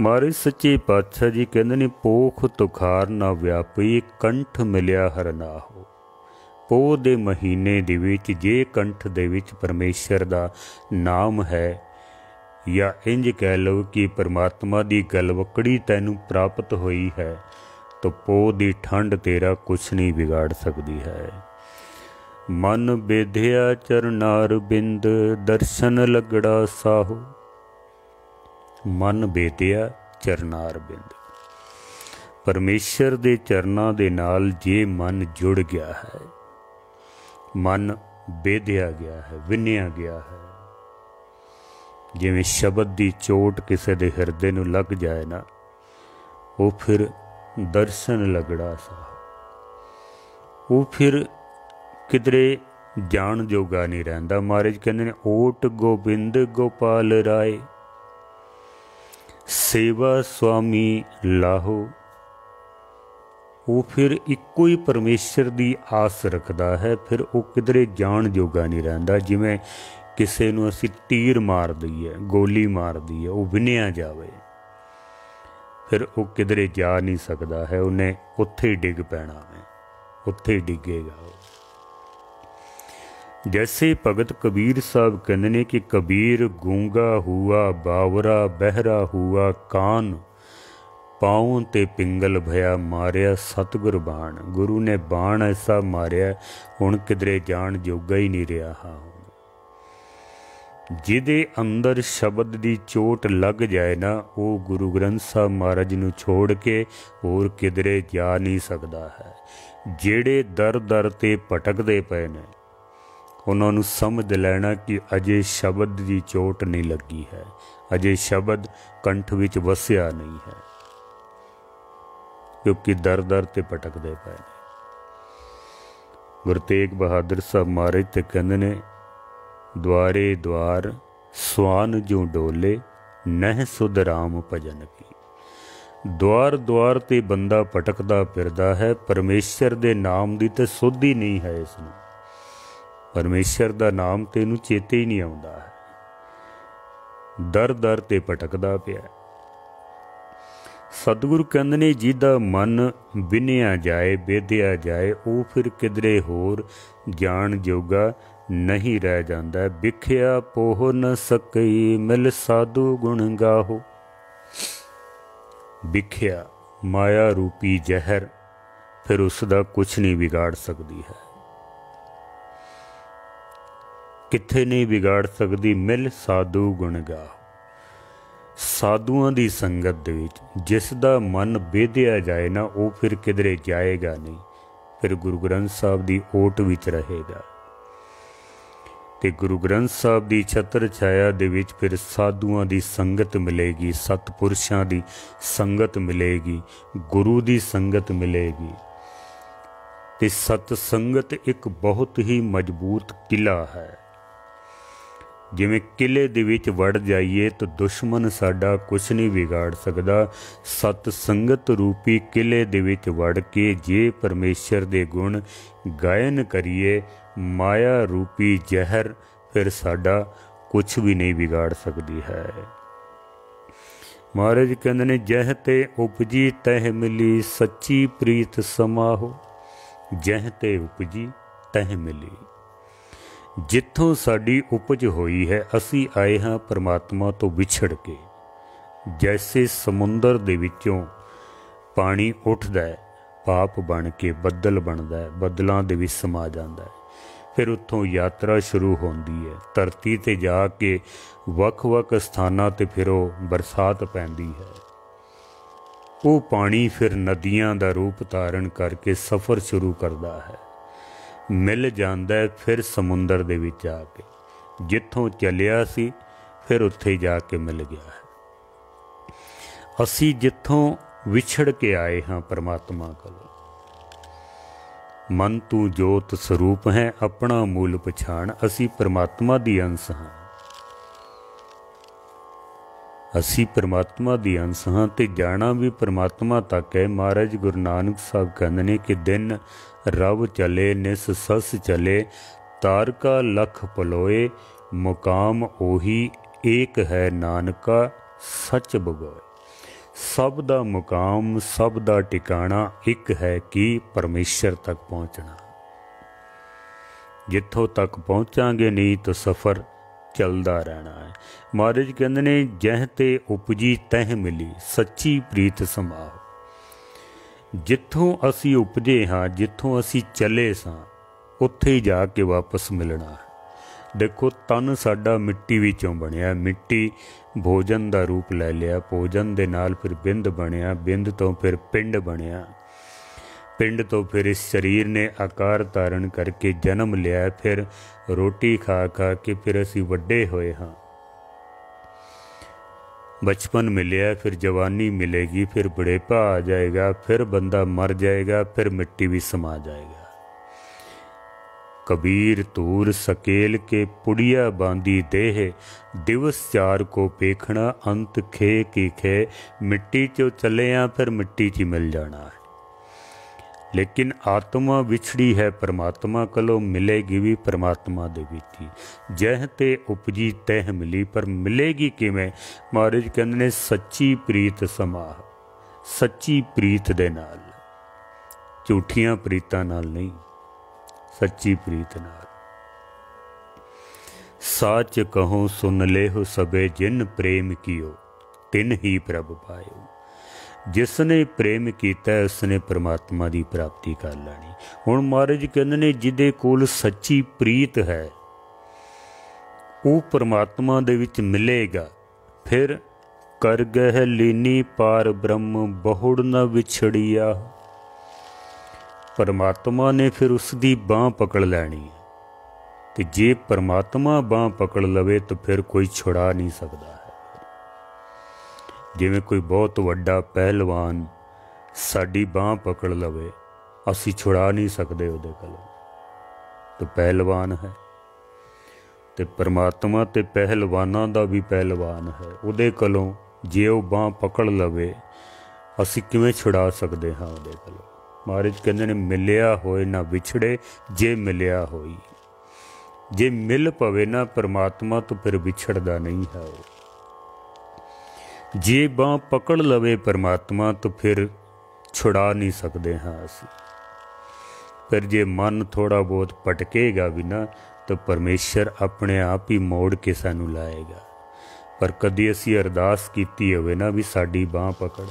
ਮਹਾਰਾਜ ਸੱਚੇ ਪਾਤਸ਼ਾਹ ਜੀ ਕਹਿੰਦੇ ਨੇ ਪੋਖ ਤੁਖਾਰ ਨਾ ਵਿਆਪੀ, ਕੰਠ ਮਿਲਿਆ ਹਰ ਨਾ ਹੋ। ਪੋਹ ਦੇ ਮਹੀਨੇ ਦੇ ਵਿੱਚ ਜੇ ਕੰਠ ਦੇ ਵਿੱਚ ਪਰਮੇਸ਼ਰ ਦਾ ਨਾਮ ਹੈ, ਜਾਂ ਇੰਜ ਕਹਿ ਲਓ ਕਿ ਪਰਮਾਤਮਾ ਦੀ ਗਲਵਕੜੀ ਤੈਨੂੰ ਪ੍ਰਾਪਤ ਹੋਈ ਹੈ, ਤਾਂ ਪੋਹ ਦੀ ਠੰਡ ਤੇਰਾ ਕੁਛ ਨਹੀਂ ਵਿਗਾੜ ਸਕਦੀ ਹੈ। ਮਨ ਬੇਧਿਆ ਚਰਨਾਰ ਬਿੰਦ, ਦਰਸ਼ਨ ਲੱਗੜਾ ਸਾਹੋ। ਮਨ ਬੇਧਿਆ ਚਰਨਾਰ ਬਿੰਦ, ਪਰਮੇਸ਼ਰ ਦੇ ਚਰਨਾਂ ਦੇ ਨਾਲ ਜੇ ਮਨ ਜੁੜ ਗਿਆ ਹੈ, ਮਨ ਬੇਧਿਆ ਗਿਆ ਹੈ, ਵਿੰਨਿਆ ਗਿਆ ਹੈ। ਜਿਵੇਂ ਸ਼ਬਦ ਦੀ ਚੋਟ ਕਿਸੇ ਦੇ ਹਿਰਦੇ ਨੂੰ ਲੱਗ ਜਾਏ ਨਾ, ਉਹ ਫਿਰ ਦਰਸ਼ਨ ਲੱਗੜਾ ਸਾਹੋ, ਉਹ ਫਿਰ ਕਿਧਰੇ ਜਾਣ ਜੋਗਾ ਨਹੀਂ ਰਹਿੰਦਾ। ਮਹਾਰਾਜ ਕਹਿੰਦੇ ਨੇ ਓਟ ਗੋਬਿੰਦ ਗੋਪਾਲ ਰਾਏ, ਸੇਵਾ ਸੁਆਮੀ ਲਾਹੋ। ਉਹ ਫਿਰ ਇੱਕੋ ਹੀ ਪਰਮੇਸ਼ਰ ਦੀ ਆਸ ਰੱਖਦਾ ਹੈ, ਫਿਰ ਉਹ ਕਿਧਰੇ ਜਾਣ ਜੋਗਾ ਨਹੀਂ ਰਹਿੰਦਾ। ਜਿਵੇਂ ਕਿਸੇ ਨੂੰ ਅਸੀਂ ਤੀਰ ਮਾਰ ਦਈਏ, ਗੋਲੀ ਮਾਰ ਦਈਏ, ਉਹ ਵਿੰਨਿਆ ਜਾਵੇ, ਫਿਰ ਉਹ ਕਿਧਰੇ ਜਾ ਨਹੀਂ ਸਕਦਾ ਹੈ, ਉਹਨੇ ਉੱਥੇ ਹੀ ਡਿੱਗ ਪੈਣਾ ਹੈ, ਉੱਥੇ ਹੀ ਡਿੱਗੇਗਾ। जैसे भगत कबीर साहब कहते ने कि कबीर गूंगा हुआ बावरा बहरा हुआ कान, पाँव ते पिंगल भया मारिया सतगुर बाण। गुरु ने बाण ऐसा मारिया हुण किधरे जान जोगा ही नहीं रहा। हाँ ਜਿਹਦੇ ਅੰਦਰ ਸ਼ਬਦ ਦੀ ਚੋਟ ਲੱਗ ਜਾਏ ਨਾ, ਉਹ ਗੁਰੂ ਗ੍ਰੰਥ ਸਾਹਿਬ ਮਹਾਰਾਜ ਨੂੰ ਛੋੜ ਕੇ ਹੋਰ ਕਿਧਰੇ ਜਾ ਨਹੀਂ ਸਕਦਾ ਹੈ। ਜਿਹੜੇ ਦਰ ਦਰ 'ਤੇ ਭਟਕਦੇ ਪਏ ਨੇ, ਉਹਨਾਂ ਨੂੰ ਸਮਝ ਲੈਣਾ ਕਿ ਅਜੇ ਸ਼ਬਦ ਦੀ ਚੋਟ ਨਹੀਂ ਲੱਗੀ ਹੈ, ਅਜੇ ਸ਼ਬਦ ਕੰਠ ਵਿੱਚ ਵਸਿਆ ਨਹੀਂ ਹੈ, ਕਿਉਂਕਿ ਦਰ ਦਰ 'ਤੇ ਭਟਕਦੇ ਪਏ ਨੇ। ਗੁਰੂ ਤੇਗ ਬਹਾਦਰ ਸਾਹਿਬ ਮਹਾਰਾਜ ਤੇ ਕਹਿੰਦੇ ਨੇ, ਦੁਆਰੇ ਦੁਆਰ ਸਵਾਨ ਜੋ ਡੋਲੇ, ਨਹਿ ਸੁਧ ਰਾਮ ਭਜਨ ਕੀ। ਦੁਆਰ ਦੁਆਰ 'ਤੇ ਬੰਦਾ ਭਟਕਦਾ ਫਿਰਦਾ ਹੈ, ਪਰਮੇਸ਼ਰ ਦੇ ਨਾਮ ਦੀ ਤਾਂ ਸੁੱਧ ਹੀ ਨਹੀਂ ਹੈ ਇਸ ਨੂੰ। ਪਰਮੇਸ਼ਰ ਦਾ ਨਾਮ ਤੇ ਇਹਨੂੰ ਚੇਤੇ ਹੀ ਨਹੀਂ ਆਉਂਦਾ ਹੈ, ਦਰ ਦਰ 'ਤੇ ਭਟਕਦਾ ਪਿਆ। ਸਤਿਗੁਰੂ ਕਹਿੰਦੇ ਨੇ, ਜਿਹਦਾ ਮਨ ਵਿੰਨਿਆ ਜਾਏ, ਬੇਧਿਆ ਜਾਏ, ਉਹ ਫਿਰ ਕਿਧਰੇ ਹੋਰ ਜਾਣ ਜੋਗਾ ਨਹੀਂ ਰਹਿ ਜਾਂਦਾ। ਵਿਖਿਆ ਪੋਹ ਨ ਸਕਈ, ਮਿਲ ਸਾਧੂ ਗੁਣ ਗਾਹੋ। ਵਿਖਿਆ ਮਾਇਆ ਰੂਪੀ ਜ਼ਹਿਰ ਫਿਰ ਉਸ ਦਾ ਕੁਛ ਨਹੀਂ ਵਿਗਾੜ ਸਕਦੀ ਹੈ, ਕਿੱਥੇ ਨਹੀਂ ਵਿਗਾੜ ਸਕਦੀ। ਮਿਲ ਸਾਧੂ ਗੁਣ ਗਾਹੋ। ਸਾਧੂਆਂ ਦੀ ਸੰਗਤ ਦੇ ਵਿੱਚ ਜਿਸ ਦਾ ਮਨ ਬੇਧਿਆ ਜਾਏ ਨਾ, ਉਹ ਫਿਰ ਕਿਧਰੇ ਜਾਏਗਾ ਨਹੀਂ, ਫਿਰ ਗੁਰੂ ਗ੍ਰੰਥ ਸਾਹਿਬ ਦੀ ਓਟ ਵਿੱਚ ਰਹੇਗਾ। ਤੇ ਗੁਰੂ ਗ੍ਰੰਥ ਸਾਹਿਬ ਦੀ ਛਤਰ ਛਾਇਆ ਦੇ ਵਿੱਚ ਫਿਰ ਸਾਧੂਆਂ ਦੀ ਸੰਗਤ ਮਿਲੇਗੀ, ਸਤਪੁਰਸ਼ਾਂ ਦੀ ਸੰਗਤ ਮਿਲੇਗੀ, ਗੁਰੂ ਦੀ ਸੰਗਤ ਮਿਲੇਗੀ। ਤੇ ਸਤ ਸੰਗਤ ਇੱਕ ਬਹੁਤ ਹੀ ਮਜ਼ਬੂਤ ਕਿਲਾ ਹੈ। ਜਿਵੇਂ ਕਿਲੇ ਦੇ ਵਿੱਚ ਵੜ ਜਾਈਏ ਤਾਂ ਦੁਸ਼ਮਣ ਸਾਡਾ ਕੁਛ ਨਹੀਂ ਵਿਗਾੜ ਸਕਦਾ। ਸਤ ਸੰਗਤ ਰੂਪੀ ਕਿਲੇ ਦੇ ਵਿੱਚ ਵੜ ਕੇ ਜੇ ਪਰਮੇਸ਼ਰ ਦੇ ਗੁਣ ਗਾਇਨ ਕਰੀਏ, ਮਾਇਆ ਰੂਪੀ ਜ਼ਹਿਰ ਫਿਰ ਸਾਡਾ ਕੁਛ ਵੀ ਨਹੀਂ ਵਿਗਾੜ ਸਕਦੀ ਹੈ। ਮਹਾਰਾਜ ਕਹਿੰਦੇ ਨੇ, ਜਹ ਤੇ ਉਪਜੀ ਤਹ ਮਿਲੀ, ਸੱਚੀ ਪ੍ਰੀਤ ਸਮਾਹੋ। ਜਹ ਤੇ ਉਪਜੀ ਤਹ ਮਿਲੀ, ਜਿੱਥੋਂ ਸਾਡੀ ਉਪਜ ਹੋਈ ਹੈ, ਅਸੀਂ ਆਏ ਹਾਂ ਪਰਮਾਤਮਾ ਤੋਂ ਵਿਛੜ ਕੇ। ਜੈਸੇ ਸਮੁੰਦਰ ਦੇ ਵਿੱਚੋਂ ਪਾਣੀ ਉੱਠਦਾ ਹੈ, ਪਾਪ ਬਣ ਕੇ ਬੱਦਲ ਬਣਦਾ ਹੈ, ਬੱਦਲਾਂ ਦੇ ਵਿੱਚ ਸਮਾ ਜਾਂਦਾ ਹੈ, ਫਿਰ ਉੱਥੋਂ ਯਾਤਰਾ ਸ਼ੁਰੂ ਹੁੰਦੀ ਹੈ। ਧਰਤੀ 'ਤੇ ਜਾ ਕੇ ਵੱਖ-ਵੱਖ ਸਥਾਨਾਂ 'ਤੇ ਫਿਰ ਉਹ ਬਰਸਾਤ ਪੈਂਦੀ ਹੈ। ਉਹ ਪਾਣੀ ਫਿਰ ਨਦੀਆਂ ਦਾ ਰੂਪ ਧਾਰਨ ਕਰਕੇ ਸਫ਼ਰ ਸ਼ੁਰੂ ਕਰਦਾ ਹੈ, ਮਿਲ ਜਾਂਦਾ ਹੈ ਫਿਰ ਸਮੁੰਦਰ ਦੇ ਵਿੱਚ ਆ ਕੇ। ਜਿੱਥੋਂ ਚੱਲਿਆ ਸੀ ਫਿਰ ਉੱਥੇ ਜਾ ਕੇ ਮਿਲ ਗਿਆ ਹੈ। ਅਸੀਂ ਜਿੱਥੋਂ ਵਿਛੜ ਕੇ ਆਏ ਹਾਂ ਪਰਮਾਤਮਾ ਕੋਲੋਂ। ਮਨ ਤੂੰ ਜੋਤ ਸਰੂਪ ਹੈ, ਆਪਣਾ ਮੂਲ ਪਛਾਣ। ਅਸੀਂ ਪਰਮਾਤਮਾ ਦੀ ਅੰਸ਼ ਹਾਂ, ਅਸੀਂ ਪਰਮਾਤਮਾ ਦੀ ਅੰਸ਼ ਹਾਂ ਤੇ ਜਾਣਾ ਵੀ ਪਰਮਾਤਮਾ ਤੱਕ ਹੈ। ਮਹਾਰਾਜ ਗੁਰੂ ਨਾਨਕ ਸਾਹਿਬ ਕਹਿੰਦੇ ਨੇ ਕਿ ਦਿਨ ਰਵ ਚਲੇ, ਨਿਸ ਸਸ ਚਲੇ, ਤਾਰਕਾ ਲਖ ਪਲੋਏ, ਮੁਕਾਮ ਉਹੀ ਏਕ ਹੈ ਨਾਨਕਾ ਸੱਚ ਬਗੋਏ। ਸਭ ਦਾ ਮੁਕਾਮ, ਸਭ ਦਾ ਟਿਕਾਣਾ ਇੱਕ ਹੈ ਕਿ ਪਰਮੇਸ਼ਰ ਤੱਕ ਪਹੁੰਚਣਾ। ਜਿੱਥੋਂ ਤੱਕ ਪਹੁੰਚਾਂਗੇ ਨਹੀਂ ਤਾਂ ਸਫ਼ਰ ਚੱਲਦਾ ਰਹਿਣਾ ਹੈ। ਮਹਾਰਾਜ ਕਹਿੰਦੇ ਨੇ, ਜਹ ਤੇ ਉਪਜੀ ਤਹ ਮਿਲੀ, ਸੱਚੀ ਪ੍ਰੀਤ ਸਮਾਹੋ। ਜਿੱਥੋਂ ਅਸੀਂ ਉਪਜੇ ਹਾਂ, ਜਿੱਥੋਂ ਅਸੀਂ ਚੱਲੇ ਸਾਂ, ਉੱਥੇ ਹੀ ਜਾ ਕੇ ਵਾਪਸ ਮਿਲਣਾ ਹੈ। ਦੇਖੋ, ਤਨ ਸਾਡਾ ਮਿੱਟੀ ਵਿੱਚੋਂ ਬਣਿਆ, ਮਿੱਟੀ ਭੋਜਨ ਦਾ ਰੂਪ ਲੈ ਲਿਆ, ਭੋਜਨ ਦੇ ਨਾਲ ਫਿਰ ਬਿੰਦ ਬਣਿਆ, ਬਿੰਦ ਤੋਂ ਫਿਰ ਪਿੰਡ ਬਣਿਆ, ਪਿੰਡ ਤੋਂ ਫਿਰ ਇਸ ਸਰੀਰ ਨੇ ਆਕਾਰ ਧਾਰਨ ਕਰਕੇ ਜਨਮ ਲਿਆ, ਫਿਰ ਰੋਟੀ ਖਾ ਖਾ ਕੇ ਫਿਰ ਅਸੀਂ ਵੱਡੇ ਹੋਏ ਹਾਂ। ਬਚਪਨ ਮਿਲਿਆ, ਫਿਰ ਜਵਾਨੀ ਮਿਲੇਗੀ, ਫਿਰ ਬੁਢੇਪਾ ਆ ਜਾਏਗਾ, ਫਿਰ ਬੰਦਾ ਮਰ ਜਾਏਗਾ, ਫਿਰ ਮਿੱਟੀ ਵੀ ਸਮਾ ਜਾਏਗਾ। ਕਬੀਰ ਧੂਰ ਸਕੇਲ ਕੇ ਪੁੜੀਆ ਬਾਂਦੀ ਦੇਹ, ਦਿਵਸ ਚਾਰ ਕੋ ਪੇਖਣਾ, ਅੰਤ ਖੇ ਕੀ ਖੇ। ਮਿੱਟੀ 'ਚੋਂ ਚੱਲੇ ਆ, ਫਿਰ ਮਿੱਟੀ 'ਚ ਹੀ ਮਿਲ ਜਾਣਾ ਹੈ। ਲੇਕਿਨ ਆਤਮਾ ਵਿਛੜੀ ਹੈ ਪਰਮਾਤਮਾ ਕੋਲੋਂ, ਮਿਲੇਗੀ ਵੀ ਪਰਮਾਤਮਾ ਦੇ ਵਿੱਚ ਹੀ। ਜਹ ਤੇ ਉਪਜੀ ਤਹ ਮਿਲੀ, ਪਰ ਮਿਲੇਗੀ ਕਿਵੇਂ? ਮਹਾਰਾਜ ਕਹਿੰਦੇ ਨੇ, ਸੱਚੀ ਪ੍ਰੀਤ ਸਮਾਹ। ਸੱਚੀ ਪ੍ਰੀਤ ਦੇ ਨਾਲ, ਝੂਠੀਆਂ ਪ੍ਰੀਤਾਂ ਨਾਲ ਨਹੀਂ, ਸੱਚੀ ਪ੍ਰੀਤ ਨਾਲ। ਸਾਚ ਕਹੋ ਸੁਨ ਲੇਹੁ ਸਭੇ, ਜਿਨ ਪ੍ਰੇਮ ਕੀਓ ਤਿਨ ਹੀ ਪ੍ਰਭ ਪਾਇਓ। ਜਿਸ ਨੇ ਪ੍ਰੇਮ ਕੀਤਾ ਉਸਨੇ ਪਰਮਾਤਮਾ ਦੀ ਪ੍ਰਾਪਤੀ ਕਰ ਲੈਣੀ। ਹੁਣ ਮਹਾਰਾਜ ਕਹਿੰਦੇ ਨੇ, ਜਿਹਦੇ ਕੋਲ ਸੱਚੀ ਪ੍ਰੀਤ ਹੈ ਉਹ ਪਰਮਾਤਮਾ ਦੇ ਵਿੱਚ ਮਿਲੇਗਾ। ਫਿਰ ਕਰ ਗਹਿ ਲੀਨੀ ਪਾਰ ਬ੍ਰਹਮ ਬਹੁੜ ਨਾ ਵਿਛੜੀਆ। ਪਰਮਾਤਮਾ ਨੇ ਫਿਰ ਉਸ ਦੀ ਬਾਂਹ ਪਕੜ ਲੈਣੀ ਹੈ, ਤੇ ਜੇ ਪਰਮਾਤਮਾ ਬਾਂਹ ਪਕੜ ਲਵੇ ਤਾਂ ਫਿਰ ਕੋਈ ਛੁਡਾ ਨਹੀਂ ਸਕਦਾ ਹੈ। ਜਿਵੇਂ ਕੋਈ ਬਹੁਤ ਵੱਡਾ ਪਹਿਲਵਾਨ ਸਾਡੀ ਬਾਂਹ ਪਕੜ ਲਵੇ, ਅਸੀਂ ਛੁਡਾ ਨਹੀਂ ਸਕਦੇ ਉਹਦੇ ਕੋਲੋਂ, ਤਾਂ ਪਹਿਲਵਾਨ ਹੈ। ਤੇ ਪਰਮਾਤਮਾ ਤੇ ਪਹਿਲਵਾਨਾਂ ਦਾ ਵੀ ਪਹਿਲਵਾਨ ਹੈ, ਉਹਦੇ ਕੋਲੋਂ ਜੇ ਉਹ ਬਾਂਹ ਪਕੜ ਲਵੇ ਅਸੀਂ ਕਿਵੇਂ ਛੁਡਾ ਸਕਦੇ ਹਾਂ ਉਹਦੇ ਕੋਲੋਂ। ਮਹਾਰਾਜ ਕਹਿੰਦੇ ਨੇ ਮਿਲਿਆ ਹੋਏ ਨਾ ਵਿਛੜੇ, ਜੇ ਮਿਲਿਆ ਹੋਈ। ਜੇ ਮਿਲ ਪਵੇ ਨਾ ਪਰਮਾਤਮਾ ਤੋਂ ਫਿਰ ਵਿਛੜਦਾ ਨਹੀਂ ਹੈ ਉਹ। ਜੇ ਬਾਂਹ ਪਕੜ ਲਵੇ ਪਰਮਾਤਮਾ ਤੋਂ ਫਿਰ ਛੁਡਾ ਨਹੀਂ ਸਕਦੇ ਹਾਂ ਅਸੀਂ। ਫਿਰ ਜੇ ਮਨ ਥੋੜ੍ਹਾ ਬਹੁਤ ਭਟਕੇਗਾ ਵੀ ਨਾ ਤਾਂ ਪਰਮੇਸ਼ਰ ਆਪਣੇ ਆਪ ਹੀ ਮੋੜ ਕੇ ਸਾਨੂੰ ਲਾਏਗਾ। ਪਰ ਕਦੀ ਅਸੀਂ ਅਰਦਾਸ ਕੀਤੀ ਹੋਵੇ ਨਾ ਵੀ ਸਾਡੀ ਬਾਂਹ ਪਕੜ।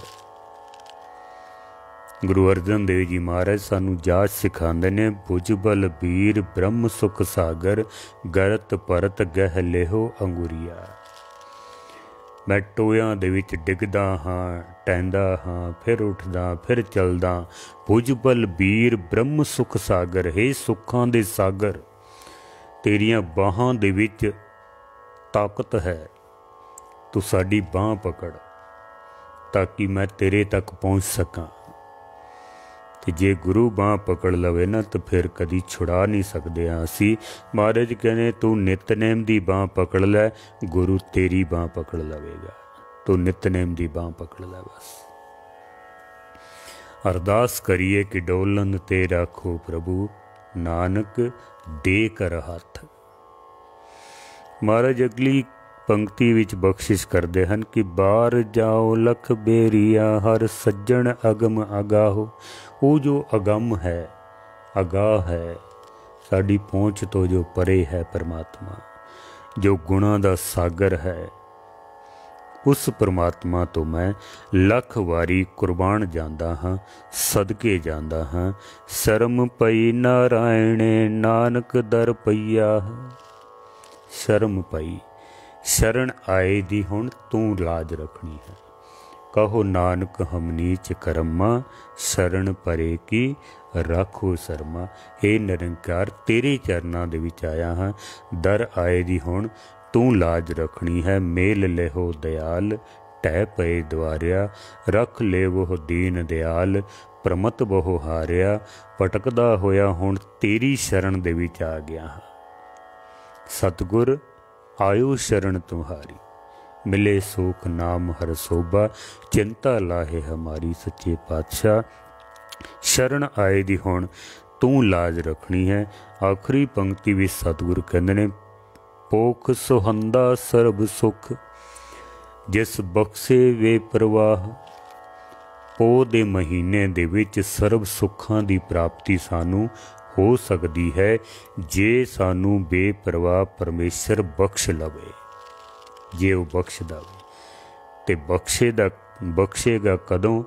ਗੁਰੂ ਅਰਜਨ ਦੇਵ ਜੀ ਮਹਾਰਾਜ ਸਾਨੂੰ ਜਾਚ ਸਿਖਾਉਂਦੇ ਨੇ, ਭੁਜਬਲ ਬੀਰ ਬ੍ਰਹਮ ਸੁਖ ਸਾਗਰ ਗਰਤ ਭਰਤ ਗਹਿ ਲੇਹੋ ਅੰਗੁਰੀਆ। ਮੈਂ ਟੋਇਆਂ ਦੇ ਵਿੱਚ ਡਿੱਗਦਾ ਹਾਂ, ਟਹਿੰਦਾ ਹਾਂ, ਫਿਰ ਉੱਠਦਾ, ਫਿਰ ਚੱਲਦਾ। ਭੁਜਬਲ ਬੀਰ ਬ੍ਰਹਮ ਸੁਖ ਸਾਗਰ, ਹੇ ਸੁੱਖਾਂ ਦੇ ਸਾਗਰ, ਤੇਰੀਆਂ ਬਾਹਾਂ ਦੇ ਵਿੱਚ ਤਾਕਤ ਹੈ, ਤੂੰ ਸਾਡੀ ਬਾਂਹ ਪਕੜ ਤਾਂ ਕਿ ਮੈਂ ਤੇਰੇ ਤੱਕ ਪਹੁੰਚ ਸਕਾਂ। ਤੇ ਜੇ ਗੁਰੂ ਬਾਂਹ ਪਕੜ ਲਵੇ ਨਾ ਤਾਂ ਫਿਰ ਕਦੀ ਛੁਡਾ ਨਹੀਂ ਸਕਦੇ ਹਾਂ ਅਸੀਂ। ਮਹਾਰਾਜ ਕਹਿੰਦੇ ਤੂੰ ਨਿਤਨੇਮ ਦੀ ਬਾਂਹ ਪਕੜ ਲੈ, ਗੁਰੂ ਤੇਰੀ ਬਾਂਹ ਪਕੜ ਲਵੇਗਾ। ਤੂੰ ਨਿਤਨੇਮ ਦੀ ਬਾਂਹ ਪਕੜ ਲੈ ਬਸ। ਅਰਦਾਸ ਕਰੀਏ ਕਿ ਡੋਲਨ ਤੇ ਰੱਖੋ ਪ੍ਰਭੂ, ਨਾਨਕ ਦੇ ਕਰ ਹੱਥ। ਮਹਾਰਾਜ ਅਗਲੀ ਪੰਕਤੀ ਵਿੱਚ ਬਖਸ਼ਿਸ਼ ਕਰਦੇ ਹਨ ਕਿ ਬਾਹਰ ਜਾਓ ਲਖ ਬੇਰੀਆ, ਹਰ ਸੱਜਣ ਅਗਮ ਅਗਾਹੋ। ਉਹ ਜੋ ਅਗੰਮ ਹੈ, ਅਗਾਹ ਹੈ, ਸਾਡੀ ਪਹੁੰਚ ਤੋਂ ਜੋ ਪਰੇ ਹੈ ਪਰਮਾਤਮਾ, ਜੋ ਗੁਣਾਂ ਦਾ ਸਾਗਰ ਹੈ, ਉਸ ਪਰਮਾਤਮਾ ਤੋਂ ਮੈਂ ਲੱਖ ਵਾਰੀ ਕੁਰਬਾਨ ਜਾਂਦਾ ਹਾਂ, ਸਦਕੇ ਜਾਂਦਾ ਹਾਂ। ਸ਼ਰਮ ਪਈ ਨਾਰਾਇਣੇ ਨਾਨਕ ਦਰ ਪਈਆ। ਸ਼ਰਮ ਪਈ, ਸ਼ਰਨ ਆਏ ਦੀ ਹੁਣ ਤੂੰ ਲਾਜ ਰੱਖਣੀ ਹੈ। ਕਹੋ ਨਾਨਕ ਹਮ ਨੀਚ ਕਰਮਾ, ਸ਼ਰਨ ਪਰੇ ਕੀ ਰੱਖੋ ਸ਼ਰਮਾ। ਹੇ ਨਿਰੰਕਾਰ ਤੇਰੇ ਚਰਨਾਂ ਦੇ ਵਿੱਚ ਆਇਆ ਹਾਂ, ਦਰ ਆਏ ਦੀ ਹੁਣ ਤੂੰ ਲਾਜ ਰੱਖਣੀ ਹੈ। ਮੇਲ ਲੇਹੋ ਦਿਆਲ, ਢਹਿ ਪਏ ਦੁਆਰਿਆ, ਰੱਖ ਲੇਵੋ ਦੀਨ ਦਿਆਲ, ਪ੍ਰਮਤ ਬਹੁ ਹਾਰਿਆ। ਭਟਕਦਾ ਹੋਇਆ ਹੁਣ ਤੇਰੀ ਸ਼ਰਨ ਦੇ ਵਿੱਚ ਆ ਗਿਆ ਹਾਂ। ਸਤਿਗੁਰ ਆਇਓ ਸ਼ਰਨ ਤੁਮਹਾਰੀ, ਮਿਲੇ ਸੋਖ ਨਾਮ ਹਰ ਸੋਭਾ, ਚਿੰਤਾ ਲਾਹੇ ਹਮਾਰੀ। ਸੱਚੇ ਪਾਤਸ਼ਾਹ ਸ਼ਰਨ ਆਏ ਦੀ ਹੁਣ ਤੂੰ ਲਾਜ ਰੱਖਣੀ ਹੈ। ਆਖਰੀ ਪੰਕਤੀ ਵਿੱਚ ਸਤਿਗੁਰ ਕਹਿੰਦੇ ਨੇ, ਪੋਖ ਸੁਹੰਦਾ ਸਰਬ ਸੁਖ, ਜਿਸ ਬਖਸ਼ੇ ਵੇ ਪ੍ਰਵਾਹ। ਪੋਹ ਦੇ ਮਹੀਨੇ ਦੇ ਵਿੱਚ ਸਰਬ ਸੁੱਖਾਂ ਦੀ ਪ੍ਰਾਪਤੀ ਸਾਨੂੰ ਹੋ ਸਕਦੀ ਹੈ ਜੇ ਸਾਨੂੰ ਬੇਪਰਵਾਹ ਪਰਮੇਸ਼ਰ ਬਖਸ਼ ਲਵੇ। ਜੇ ਉਹ ਬਖਸ਼ਦਾ ਵੇ ਤੇ ਬਖਸ਼ੇਗਾ ਕਦੋਂ?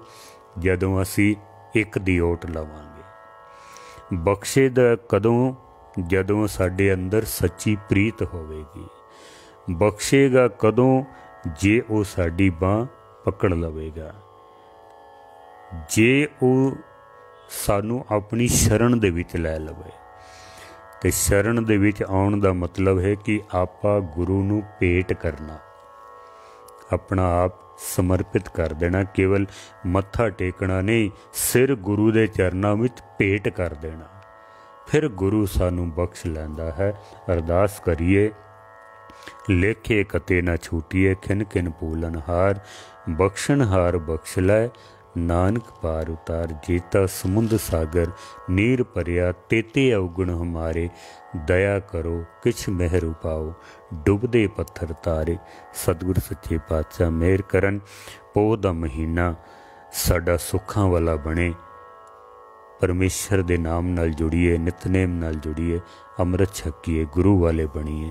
ਜਦੋਂ ਅਸੀਂ ਇੱਕ ਦੀ ਓਟ ਲਵਾਂਗੇ। ਬਖਸ਼ੇਗਾ ਕਦੋਂ? ਜਦੋਂ ਸਾਡੇ ਅੰਦਰ ਸੱਚੀ ਪ੍ਰੀਤ ਹੋਵੇਗੀ। ਬਖਸ਼ੇਗਾ ਕਦੋਂ? ਜੇ ਉਹ ਸਾਡੀ ਬਾਂਹ ਪਕੜ ਲਵੇਗਾ, ਜੇ ਉਹ ਸਾਨੂੰ ਆਪਣੀ ਸ਼ਰਨ ਦੇ ਵਿੱਚ ਲੈ ਲਵੇ। ਤੇ ਸ਼ਰਨ ਦੇ ਵਿੱਚ ਆਉਣ ਦਾ ਮਤਲਬ ਹੈ ਕਿ ਆਪਾਂ ਗੁਰੂ ਨੂੰ ਭੇਟ ਕਰਨਾ, ਆਪਣਾ ਆਪ ਸਮਰਪਿਤ ਕਰ ਦੇਣਾ। ਕੇਵਲ ਮੱਥਾ ਟੇਕਣਾ ਨਹੀਂ, ਸਿਰ ਗੁਰੂ ਦੇ ਚਰਨਾਂ ਵਿੱਚ ਭੇਟ ਕਰ ਦੇਣਾ। ਫਿਰ ਗੁਰੂ ਸਾਨੂੰ ਬਖਸ਼ ਲੈਂਦਾ ਹੈ। ਅਰਦਾਸ ਕਰੀਏ, ਲੇਖੇ ਕਤੇ ਨਾ ਛੂਟੀਏ, ਖਿਨ ਖਿਨ ਪੂਲਨ ਹਾਰ, ਬਖਸ਼ਣ ਹਾਰ ਬਖਸ਼ ਲੈ, ਨਾਨਕ ਪਾਰ ਉਤਾਰ। ਜੇਤਾ ਸਮੁੰਦ ਸਾਗਰ ਨੀਰ ਭਰਿਆ, ਤੇਤੇ ਅਵਗੁਣ ਹਮਾਰੇ, ਦਇਆ ਕਰੋ ਕਿਛ ਮਹਿਰ ਉਪਾਓ, ਡੁੱਬਦੇ ਪੱਥਰ ਤਾਰੇ। ਸਤਿਗੁਰ ਸੱਚੇ ਪਾਤਸ਼ਾਹ ਮਿਹਰ ਕਰਨ, ਪੋਹ ਦਾ ਮਹੀਨਾ ਸਾਡਾ ਸੁੱਖਾਂ ਵਾਲਾ ਬਣੇ। ਪਰਮੇਸ਼ਰ ਦੇ ਨਾਮ ਨਾਲ ਜੁੜੀਏ, ਨਿਤਨੇਮ ਨਾਲ ਜੁੜੀਏ, ਅੰਮ੍ਰਿਤ ਛਕੀਏ, ਗੁਰੂ ਵਾਲੇ ਬਣੀਏ।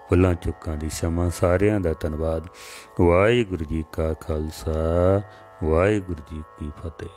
ਭੁੱਲਾਂ ਚੁੱਕਾਂ ਦੀ क्षमा। ਸਾਰਿਆਂ ਦਾ ਧੰਨਵਾਦ। ਵਾਹਿਗੁਰੂ ਜੀ ਕਾ ਖਾਲਸਾ, ਵਾਹਿਗੁਰੂ ਜੀ ਕੀ ਫਤਿਹ।